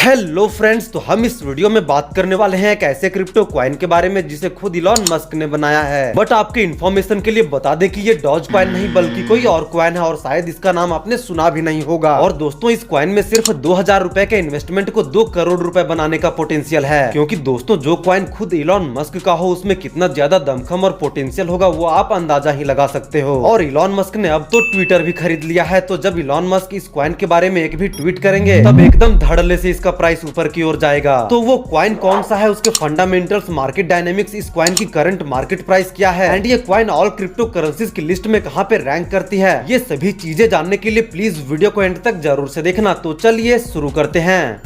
Hello friends, तो हम इस वीडियो में बात करने वाले हैं एक ऐसे क्रिप्टो क्वाइन के बारे में जिसे खुद इलॉन मस्क ने बनाया है। बट आपके इन्फॉर्मेशन के लिए बता दें कि ये डॉज क्वाइन नहीं बल्कि कोई और क्वाइन है और शायद इसका नाम आपने सुना भी नहीं होगा। और दोस्तों, इस क्वाइन में सिर्फ 2000 रुपए के इन्वेस्टमेंट को 2 करोड़ रुपए बनाने का पोटेंशियल है। क्योंकि दोस्तों, जो क्वाइन खुद इलॉन मस्क का हो उसमें कितना ज्यादा दमखम और पोटेंशियल होगा वो आप अंदाजा ही लगा सकते हो। और इलॉन मस्क ने अब तो ट्विटर भी खरीद लिया है, तो जब इलॉन मस्क इस क्वाइन के बारे में एक भी ट्वीट करेंगे तब एकदम धड़ल्ले से इसका प्राइस ऊपर की ओर जाएगा। तो वो क्वाइन कौन सा है, उसके फंडामेंटल्स, मार्केट डायनेमिक्स, इस क्वाइन की करंट मार्केट प्राइस क्या है एंड ये क्वाइन ऑल क्रिप्टो करेंसीज की लिस्ट में कहां पे रैंक करती है, ये सभी चीजें जानने के लिए प्लीज वीडियो को एंड तक जरूर से देखना। तो चलिए शुरू करते हैं।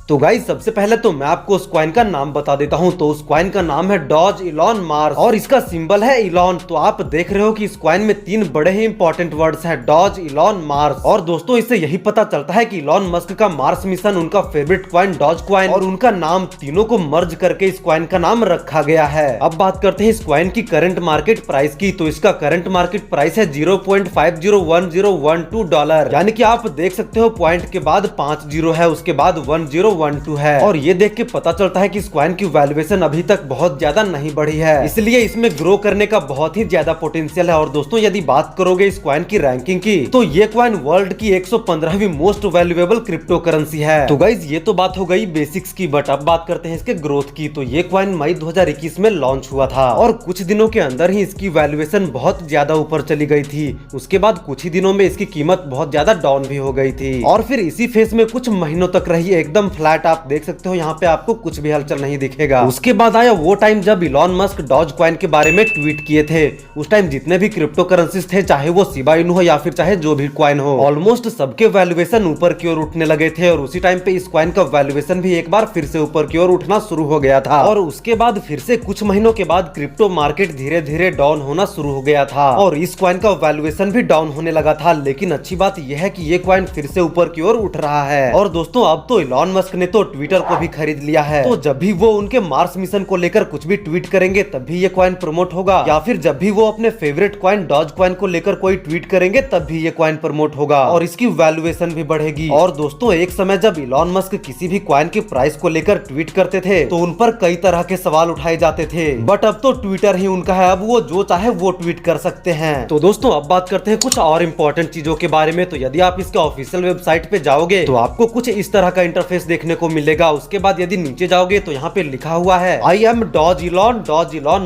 तो गाइस, सबसे पहले तो मैं आपको उस क्वाइन का नाम बता देता हूं। तो उस क्वाइन का नाम है डॉज इलॉन मार्स और इसका सिंबल है इलॉन। तो आप देख रहे हो कि इस क्वाइन में 3 बड़े ही इंपॉर्टेंट वर्ड्स हैं, डॉज, इलॉन, मार्स। और दोस्तों, इससे यही पता चलता है कि इलॉन मस्क का मार्स मिशन, उनका फेवरेट क्वाइन डॉज क्वाइन और उनका नाम, तीनों को मर्ज करके इस क्वाइन का नाम रखा गया है। अब बात करते हैं इस क्वाइन की करंट मार्केट प्राइस की। तो इसका करंट मार्केट प्राइस है $0.501012, यानी कि आप देख सकते हो पॉइंट के बाद 5 जीरो है, उसके बाद 1012 है। और ये देख के पता चलता है कि इस क्वाइन की वैल्यूएशन अभी तक बहुत ज्यादा नहीं बढ़ी है, इसलिए इसमें ग्रो करने का बहुत ही ज्यादा पोटेंशियल है। और दोस्तों, यदि बात करोगे इस क्वाइन की रैंकिंग की, तो ये क्वाइन वर्ल्ड की 115वीं मोस्ट वैल्यूएबल क्रिप्टो करेंसी है। तो गाइज, ये तो बात हो गई बेसिक्स की, बट अब बात करते हैं इसके ग्रोथ की। तो ये क्वाइन मई 2021 में लॉन्च हुआ था और कुछ दिनों के अंदर ही इसकी वैल्यूएशन बहुत ज्यादा ऊपर चली गई थी। उसके बाद कुछ ही दिनों में इसकी कीमत बहुत ज्यादा डाउन भी हो गई थी और फिर इसी फेस में कुछ महीनों तक रही एकदम फ्लैट। आप देख सकते हो यहाँ पे आपको कुछ भी हलचल नहीं दिखेगा। उसके बाद आया वो टाइम जब इलॉन मस्क डॉज क्वाइन के बारे में ट्वीट किए थे। उस टाइम जितने भी क्रिप्टो करेंसीज थे, चाहे वो शिबा इनू हो या फिर चाहे जो भी क्वाइन हो, ऑलमोस्ट सबके वैल्यूएशन ऊपर की ओर उठने लगे थे। और उसी टाइम पे इस क्वाइन का वैल्यूएशन भी एक बार फिर से ऊपर की ओर उठना शुरू हो गया था। और उसके बाद फिर से कुछ महीनों के बाद क्रिप्टो मार्केट धीरे धीरे डाउन होना शुरू हो गया था और इस क्वाइन का वैल्यूएशन भी डाउन होने लगा था। लेकिन अच्छी बात यह है कि ये क्वाइन फिर से ऊपर की ओर उठ रहा है। और दोस्तों, अब तो इलॉन मस्क ने तो ट्विटर को भी खरीद लिया है। तो जब भी वो उनके मार्स मिशन को लेकर कुछ भी ट्वीट करेंगे तब भी ये क्वाइन प्रमोट होगा, या फिर जब भी वो अपने फेवरेट क्वाइन डॉज क्वाइन को लेकर कोई ट्वीट करेंगे तब भी ये क्वाइन प्रमोट होगा और इसकी वैल्यूएशन भी बढ़ेगी। और दोस्तों, एक समय जब इलॉन मस्क किसी भी क्वाइन की प्राइस को लेकर ट्वीट करते थे तो उन पर कई तरह के सवाल उठाए जाते थे, बट अब तो ट्विटर ही उनका है, अब वो जो चाहे वो ट्वीट कर सकते हैं। तो दोस्तों, अब बात करते हैं कुछ और इम्पोर्टेंट चीजों के बारे में। तो यदि आप इसके ऑफिशियल वेबसाइट पे जाओगे तो आपको कुछ इस तरह का इंटरफेस देखने को मिलेगा। उसके बाद यदि नीचे जाओगे तो यहाँ पे लिखा हुआ है, I am Doge Elon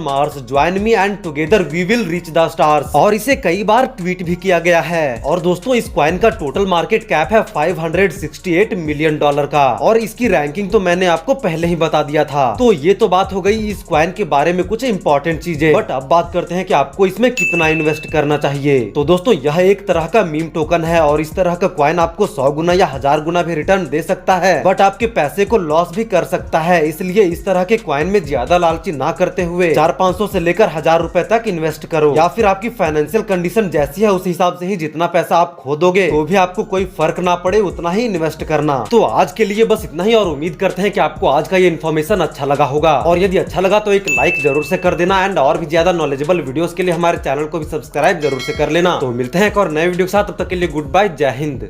Mars, join me and together we will reach the stars. और इसे कई बार ट्वीट भी किया गया है। और दोस्तों, इस क्वाइन का टोटल मार्केट कैप है $568 मिलियन का और इसकी रैंकिंग तो मैंने आपको पहले ही बता दिया था। तो ये तो बात हो गई इस क्वाइन के बारे में कुछ इंपॉर्टेंट चीजें, बट अब बात करते हैं कि आपको इसमें कितना इन्वेस्ट करना चाहिए। तो दोस्तों, यह एक तरह का मीम टोकन है और इस तरह का क्वाइन आपको 100 गुना या 1000 गुना भी रिटर्न दे सकता है, बट आपके पैसे को लॉस भी कर सकता है। इसलिए इस तरह के क्वाइन में ज्यादा लालची ना करते हुए 400-500 से लेकर 1000 रुपए तक इन्वेस्ट करो, या फिर आपकी फाइनेंशियल कंडीशन जैसी है उस हिसाब से ही जितना पैसा आप खो दोगे तो भी आपको कोई फर्क ना पड़े उतना ही इन्वेस्ट करना। तो आज के लिए बस इतना ही और उम्मीद करते हैं कि आपको आज का ये इन्फॉर्मेशन अच्छा लगा होगा। और यदि अच्छा लगा तो एक लाइक जरूर से कर देना एंड और भी ज्यादा नॉलेजेबल वीडियोस के लिए हमारे चैनल को भी सब्सक्राइब जरूर से कर लेना। तो मिलते हैं एक और नए वीडियो के साथ, तब तक के लिए गुड बाय, जय हिंद।